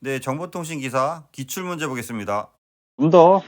네, 정보통신기사 기출문제 보겠습니다. 좀 더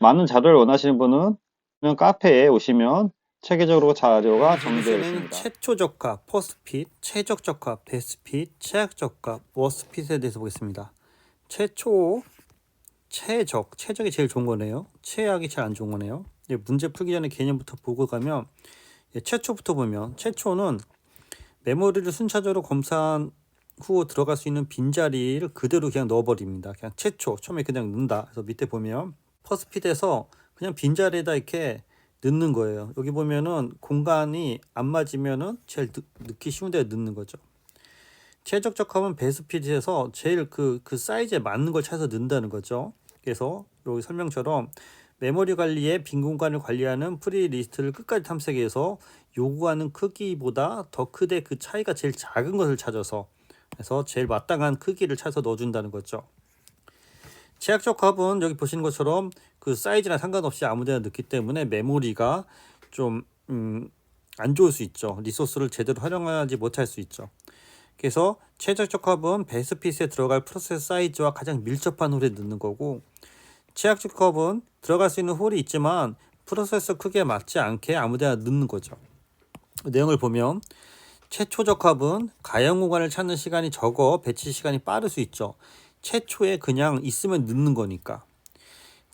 많은 자료를 원하시는 분은 그냥 카페에 오시면 체계적으로 자료가 정리되어 이번에는 있습니다. 최초 적합, 퍼스트 핏, 최적 적합, 베스트 핏, 최악 적합, 워스트 핏에 대해서 보겠습니다. 최초, 최적이 제일 좋은 거네요. 최악이 제일 안 좋은 거네요. 문제 풀기 전에 개념부터 보고 가면 최초부터 보면 최초는 메모리를 순차적으로 검사한 후 들어갈 수 있는 빈자리를 그대로 그냥 넣어버립니다. 그냥 최초 처음에 그냥 넣는다. 그래서 밑에 보면 퍼스핏에서 그냥 빈자리에다 이렇게 넣는 거예요. 여기 보면은 공간이 안 맞으면은 제일 넣기 쉬운 데 넣는 거죠. 최적 적합은 베스핏에서 제일 그 사이즈에 맞는 걸 찾아서 넣는다는 거죠. 그래서 여기 설명처럼 메모리 관리에 빈 공간을 관리하는 프리 리스트를 끝까지 탐색해서 요구하는 크기보다 더 크되 그 차이가 제일 작은 것을 찾아서 그래서 제일 마땅한 크기를 찾아서 넣어준다는 거죠. 최악 적합은 여기 보시는 것처럼 그 사이즈나 상관없이 아무데나 넣기 때문에 메모리가 좀 안 좋을 수 있죠. 리소스를 제대로 활용하지 못할 수 있죠. 그래서 최적 적합은 베스핏에 들어갈 프로세스 사이즈와 가장 밀접한 홀에 넣는 거고, 최악 적합은 들어갈 수 있는 홀이 있지만 프로세서 크기에 맞지 않게 아무데나 넣는 거죠. 내용을 보면 최초 적합은 가용 공간을 찾는 시간이 적어 배치 시간이 빠를 수 있죠. 최초에 그냥 있으면 넣는 거니까.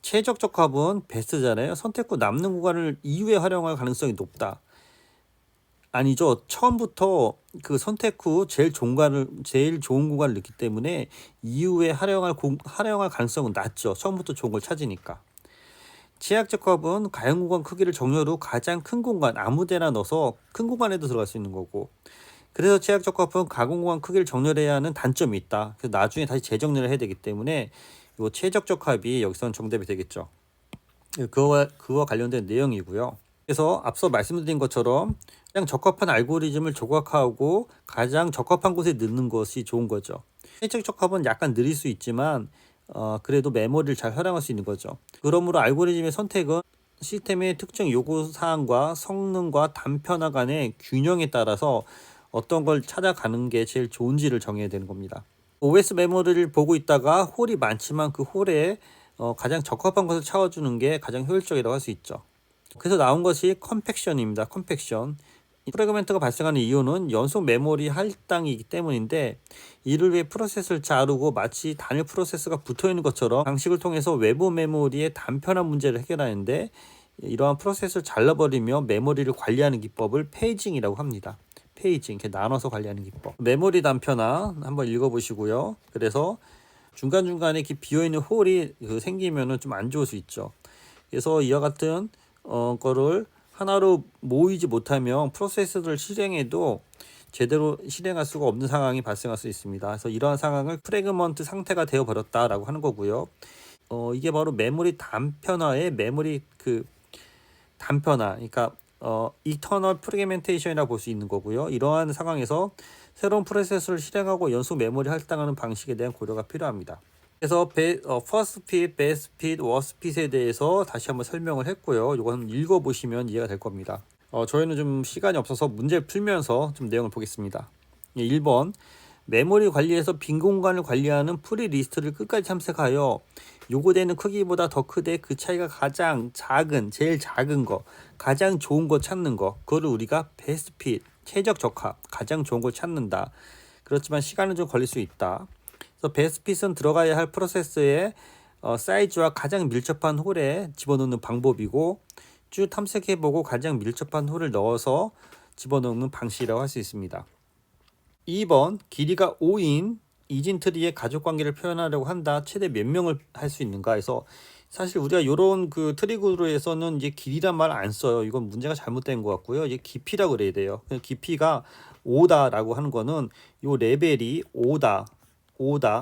최적 적합은 베스트잖아요. 선택 후 남는 공간을 이후에 활용할 가능성이 높다. 아니죠. 처음부터 그 선택 후 제일 좋은 공간을 넣기 때문에 이후에 활용할 가능성은 낮죠. 처음부터 좋은 걸 찾으니까. 최악 적합은 가용 공간 크기를 정렬 후 가장 큰 공간 아무데나 넣어서 큰 공간에도 들어갈 수 있는 거고. 그래서 최악 적합은 가공 공간 크기를 정렬해야 하는 단점이 있다. 그래서 나중에 다시 재정렬을 해야 되기 때문에 이 최적 적합이 여기서는 정답이 되겠죠. 그와 관련된 내용이고요. 그래서 앞서 말씀드린 것처럼 가장 적합한 알고리즘을 조각하고 가장 적합한 곳에 넣는 것이 좋은 거죠. 최적 적합은 약간 느릴 수 있지만 그래도 메모리를 잘 활용할 수 있는 거죠. 그러므로 알고리즘의 선택은 시스템의 특정 요구사항과 성능과 단편화 간의 균형에 따라서 어떤 걸 찾아가는 게 제일 좋은지를 정해야 되는 겁니다. OS 메모리를 보고 있다가 홀이 많지만 그 홀에 가장 적합한 것을 채워주는 게 가장 효율적이라고 할 수 있죠. 그래서 나온 것이 컴팩션입니다. 컴팩션. 프래그먼트가 발생하는 이유는 연속 메모리 할당이기 때문인데 이를 위해 프로세스를 자르고 마치 단일 프로세스가 붙어있는 것처럼 방식을 통해서 외부 메모리의 단편한 문제를 해결하는데 이러한 프로세스를 잘라버리며 메모리를 관리하는 기법을 페이징이라고 합니다. 페이징, 이렇게 나눠서 관리하는 기법. 메모리 단편화 한번 읽어보시고요. 그래서 중간중간에 이렇게 비어있는 홀이 생기면은 좀 안 좋을 수 있죠. 그래서 이와 같은 거를 하나로 모이지 못하면 프로세스를 실행해도 제대로 실행할 수가 없는 상황이 발생할 수 있습니다. 그래서 이러한 상황을 프래그먼트 상태가 되어 버렸다라고 하는 거고요. 이게 바로 메모리 단편화의 메모리 단편화, 그러니까 이터널 프래그멘테이션이라고 볼 수 있는 거고요. 이러한 상황에서 새로운 프로세스를 실행하고 연속 메모리 할당하는 방식에 대한 고려가 필요합니다. 그래서 퍼스트 핏, 베스트 핏, 워스트 핏에 대해서 다시 한번 설명을 했고요. 이건 읽어보시면 이해가 될 겁니다. 저희는 좀 시간이 없어서 문제를 풀면서 좀 내용을 보겠습니다. 1번 메모리 관리에서 빈 공간을 관리하는 프리 리스트를 끝까지 탐색하여 요구되는 크기보다 더 크되 그 차이가 가장 작은, 제일 작은 거, 가장 좋은 거 찾는 거, 그거를 우리가 베스트 핏, 최적 적합, 가장 좋은 걸 찾는다. 그렇지만 시간은 좀 걸릴 수 있다. 그래서 베스트 핏은 들어가야 할 프로세스의 사이즈와 가장 밀접한 홀에 집어넣는 방법이고 쭉 탐색해보고 가장 밀접한 홀을 넣어서 집어넣는 방식이라고 할 수 있습니다. 2번 길이가 5인 이진 트리의 가족 관계를 표현하려고 한다. 최대 몇 명을 할 수 있는가 해서 사실 우리가 이런 그 트리 구조에서는 이제 길이란 말 안 써요. 이건 문제가 잘못된 것 같고요. 이제 깊이라고 그래야 돼요. 깊이가 5다라고 하는 거는 요 레벨이 5다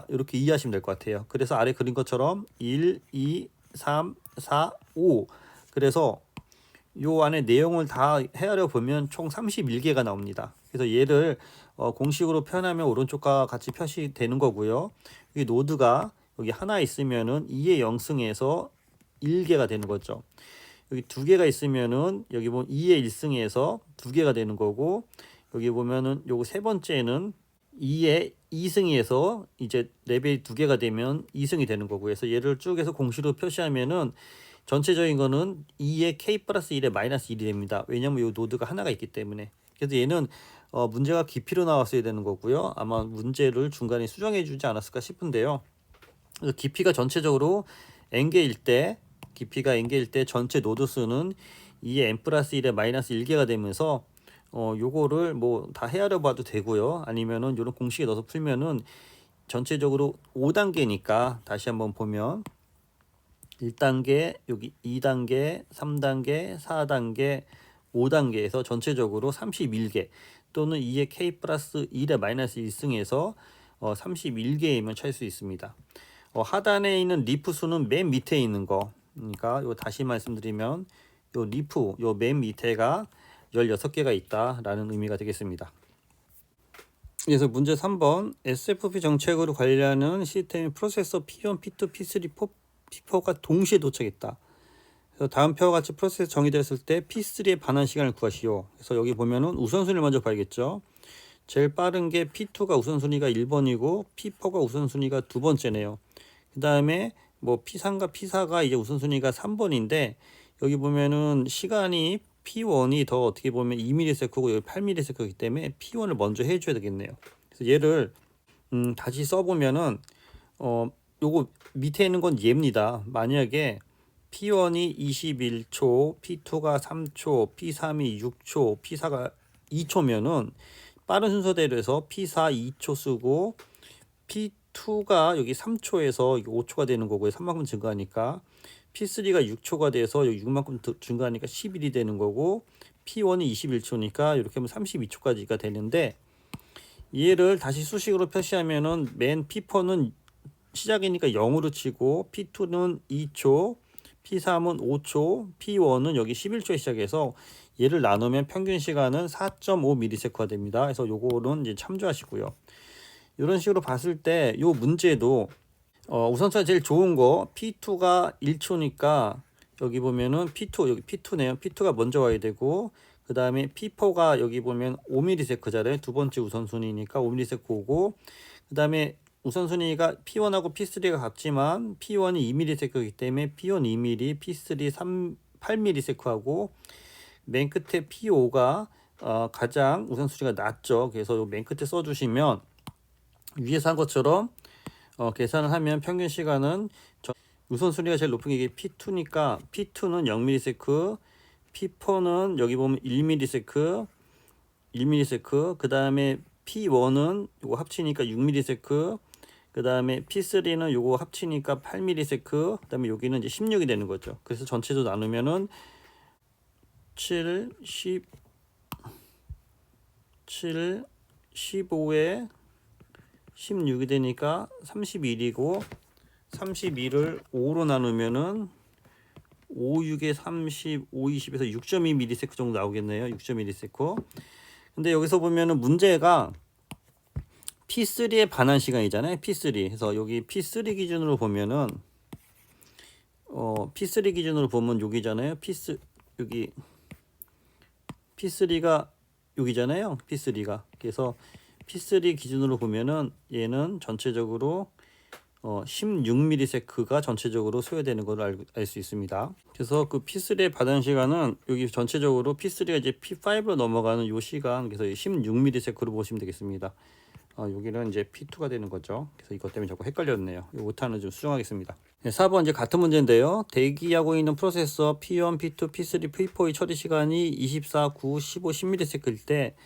이렇게 이해하시면 될 것 같아요. 그래서 아래 그린 것처럼 1, 2, 3, 4, 5 그래서 요 안에 내용을 다 헤아려 보면 총 31개가 나옵니다. 그래서 얘를 공식으로 표현하면 오른쪽과 같이 표시되는 거고요. 이 노드가 여기 하나 있으면은 2의 0승에서 1개가 되는 거죠. 여기 두 개가 있으면은 여기 보면 2의 1승에서 2개가 되는 거고 여기 보면은 요거 세 번째는 2의 2승이에서 이제 레벨이 2개가 되면 2승이 되는 거고, 그래서 얘를 쭉 해서 공식으로 표시하면은 전체적인 거는 2의 k 플러스 1의 마이너스 1이 됩니다. 왜냐면 이 노드가 하나가 있기 때문에. 그래서 얘는 문제가 깊이로 나왔어야 되는 거고요. 아마 문제를 중간에 수정해 주지 않았을까 싶은데요. 그래서 깊이가 전체적으로 n개일 때, 깊이가 n개일 때 전체 노드 수는 2의 n 플러스 1의 마이너스 1개가 되면서 요거를 뭐 다 헤아려 봐도 되고요. 아니면은 요런 공식에 넣어서 풀면은 전체적으로 5단계니까 다시 한번 보면 1단계, 여기 2단계, 3단계, 4단계, 5단계에서 전체적으로 31개 또는 2의 k 플러스 1의 마이너스 1승에서 31개이면 찰 수 있습니다. 하단에 있는 리프 수는 맨 밑에 있는 거. 그러니까 요 다시 말씀드리면 요 리프 요 맨 밑에가 16개가 있다라는 의미가 되겠습니다. 그래서 문제 3번 SFP 정책으로 관리하는 시스템의 프로세서 P1, P2, P3, P4가 동시에 도착했다. 그래서 다음 표와 같이 프로세스 정의되었을 때 P3의 반환 시간을 구하시오. 그래서 여기 보면은 우선순위를 먼저 봐야겠죠. 제일 빠른 게 P2가 우선순위가 1번이고 P4가 우선순위가 2번째네요. 그 다음에 뭐 P3과 P4가 이제 우선순위가 3번인데 여기 보면은 시간이 P1이 더 어떻게 보면 2ms고 여기 8ms이기 때문에 P1을 먼저 해줘야 되겠네요. 그래서 얘를 다시 써보면은 요거 밑에 있는 건 얘입니다. 만약에 P1이 21초, P2가 3초, P3이 6초, P4가 2초면은 빠른 순서대로 해서 P4 2초 쓰고 P2가 여기 3초에서 5초가 되는 거고요. 3만큼 증가하니까 P3가 6초가 돼서 여기 6만큼 증가하니까 11이 되는 거고 P1이 21초니까 이렇게 하면 32초까지가 되는데 얘를 다시 수식으로 표시하면은 맨 P4는 시작이니까 0으로 치고 P2는 2초, P3은 5초, P1은 여기 11초에 시작해서 얘를 나누면 평균 시간은 4.5ms가 됩니다. 그래서 요거는 이제 참조하시고요. 이런 식으로 봤을 때 요 문제도 우선순위가 제일 좋은 거 P2가 1초니까 여기 보면은 P2 여기 P2네요. P2가 먼저 와야 되고 그 다음에 P4가 여기 보면 5ms잖아요. 두 번째 우선순위니까 5ms 오고 그 다음에 우선순위가 P1하고 P3가 같지만 P1이 2ms이기 때문에 P1 2mm, P3 8ms하고 맨 끝에 P5가 가장 우선순위가 낮죠. 그래서 맨 끝에 써주시면 위에서 한 것처럼 계산을 하면 평균 시간은 우선순위가 제일 높은 게 이게 P2니까 P2는 0ms, P4는 여기 보면 1ms, 1ms, 그 다음에 P1은 요거 합치니까 6ms, 그 다음에 P3는 요거 합치니까 8ms, 그 다음에 여기는 이제 16이 되는 거죠. 그래서 전체도 나누면은 7, 10, 7, 15에 16이 되니까 31이고 31을 5로 나누면은 5, 6에 30, 5, 20에서 6.2ms 정도 나오겠네요. 6.2ms. 근데 여기서 보면은 문제가 P3의 반환 시간이잖아요. P3. 그래서 여기 P3 기준으로 보면은 P3 기준으로 보면 여기잖아요. 여기 P3가 여기잖아요. P3가. 그래서 P3 기준으로 보면은 얘는 전체적으로 16ms가 전체적으로 소요되는 것을 알 수 있습니다. 그래서 그 P3의 반환 시간은 여기 전체적으로 P3가 이제 P5로 넘어가는 요 시간, 그래서 16ms로 보시면 되겠습니다. 여기는 이제 P2가 되는 거죠. 그래서 이것 때문에 자꾸 헷갈렸네요. 이 오타는 좀 수정하겠습니다. 네, 4번 이제 같은 문제인데요. 대기하고 있는 프로세서 P1, P2, P3, P4의 처리 시간이 24, 9, 15, 10ms일 때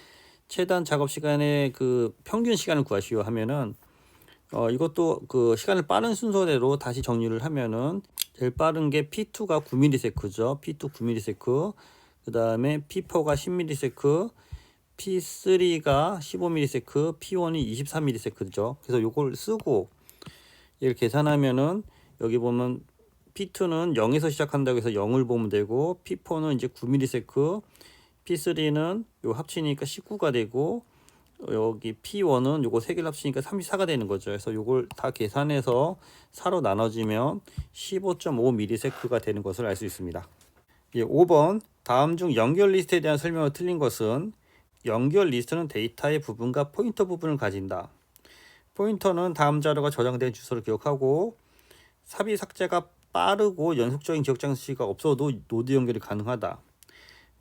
최단 작업 시간의 그 평균 시간을 구하시오 하면은 이것도 그 시간을 빠른 순서대로 다시 정리를 하면은 제일 빠른 게 P2가 9ms죠. P2 9ms. 그 다음에 P4가 10ms, P3가 15ms, P1이 23ms죠. 그래서 요걸 쓰고 얘를 계산하면은 여기 보면 P2는 0에서 시작한다고 해서 0을 보면 되고 P4는 이제 9ms, P3는 요 합치니까 19가 되고 여기 P1은 요거 3개를 합치니까 34가 되는 거죠. 그래서 요걸 다 계산해서 4로 나눠지면 15.5ms가 되는 것을 알 수 있습니다. 5번 다음 중 연결 리스트에 대한 설명을 틀린 것은 연결 리스트는 데이터의 부분과 포인터 부분을 가진다. 포인터는 다음 자료가 저장된 주소를 기억하고, 삽입 삭제가 빠르고 연속적인 기억 장치가 없어도 노드 연결이 가능하다.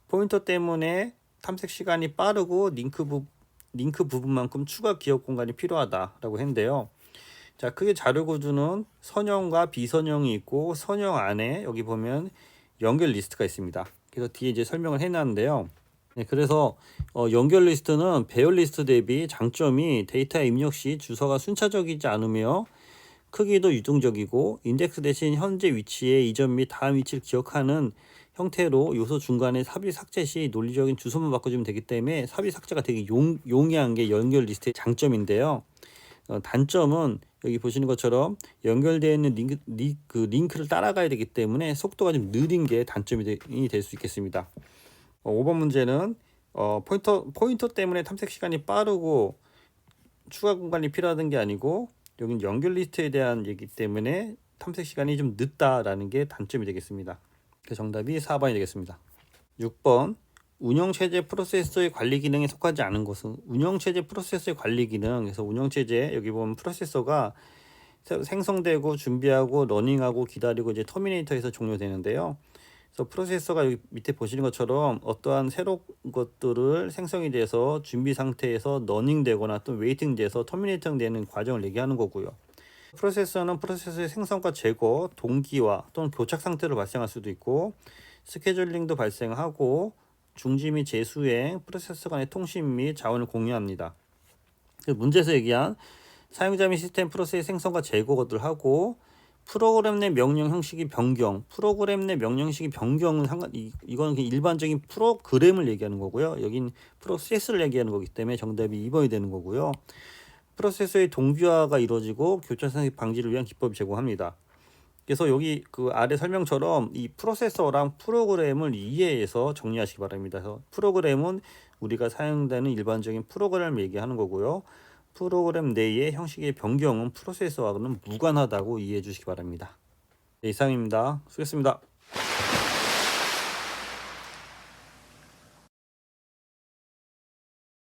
포인터 때문에 탐색 시간이 빠르고 링크 부분만큼 추가 기억 공간이 필요하다라고 했는데요. 자, 크게 자료 구조는 선형과 비선형이 있고, 선형 안에 여기 보면 연결 리스트가 있습니다. 그래서 뒤에 이제 설명을 해놨는데요. 네, 그래서 연결 리스트는 배열 리스트 대비 장점이 데이터 입력 시 주소가 순차적이지 않으며 크기도 유동적이고, 인덱스 대신 현재 위치의 이전 및 다음 위치를 기억하는 형태로 요소 중간에 삽입 삭제 시 논리적인 주소만 바꿔주면 되기 때문에 삽입 삭제가 되게 용이한 게 연결 리스트의 장점인데요. 단점은 여기 보시는 것처럼 연결되어 있는 링크를 따라가야 되기 때문에 속도가 좀 느린 게 단점이 될 수 있겠습니다. 5번 문제는 포인터 때문에 탐색 시간이 빠르고 추가 공간이 필요하던 게 아니고, 여긴 연결 리스트에 대한 얘기 때문에 탐색 시간이 좀 늦다라는 게 단점이 되겠습니다. 그 정답이 4번이 되겠습니다. 6번, 운영체제 프로세서의 관리 기능에 속하지 않은 것은 운영체제 프로세서의 관리 기능. 그래서 운영체제 여기 보면 프로세서가 생성되고 준비하고 러닝하고 기다리고 이제 터미네이터에서 종료되는데요. 그래서 프로세서가 여기 밑에 보시는 것처럼 어떠한 새로운 것들을 생성이 돼서 준비 상태에서 러닝되거나 또 웨이팅 돼서 터미네이팅 되는 과정을 얘기하는 거고요. 프로세서는 프로세서의 생성과 제거, 동기화 또는 교착 상태로 발생할 수도 있고, 스케줄링도 발생하고, 중지 및 재수행, 프로세서 간의 통신 및 자원을 공유합니다. 문제에서 얘기한 사용자 및 시스템 프로세스 생성과 제거 것들 하고, 프로그램 내 명령 형식이 변경, 프로그램 내 명령 형식이 변경은 이건 일반적인 프로그램을 얘기하는 거고요. 여긴 프로세스를 얘기하는 거기 때문에 정답이 2번이 되는 거고요. 프로세서의 동기화가 이루어지고 교차 상식 방지를 위한 기법을 제공합니다. 그래서 여기 그 아래 설명처럼 이 프로세서랑 프로그램을 이해해서 정리하시기 바랍니다. 그래서 프로그램은 우리가 사용되는 일반적인 프로그램을 얘기하는 거고요. 프로그램 내의 형식의 변경은 프로세서와는 무관하다고 이해해 주시기 바랍니다. 네, 이상입니다. 수고했습니다.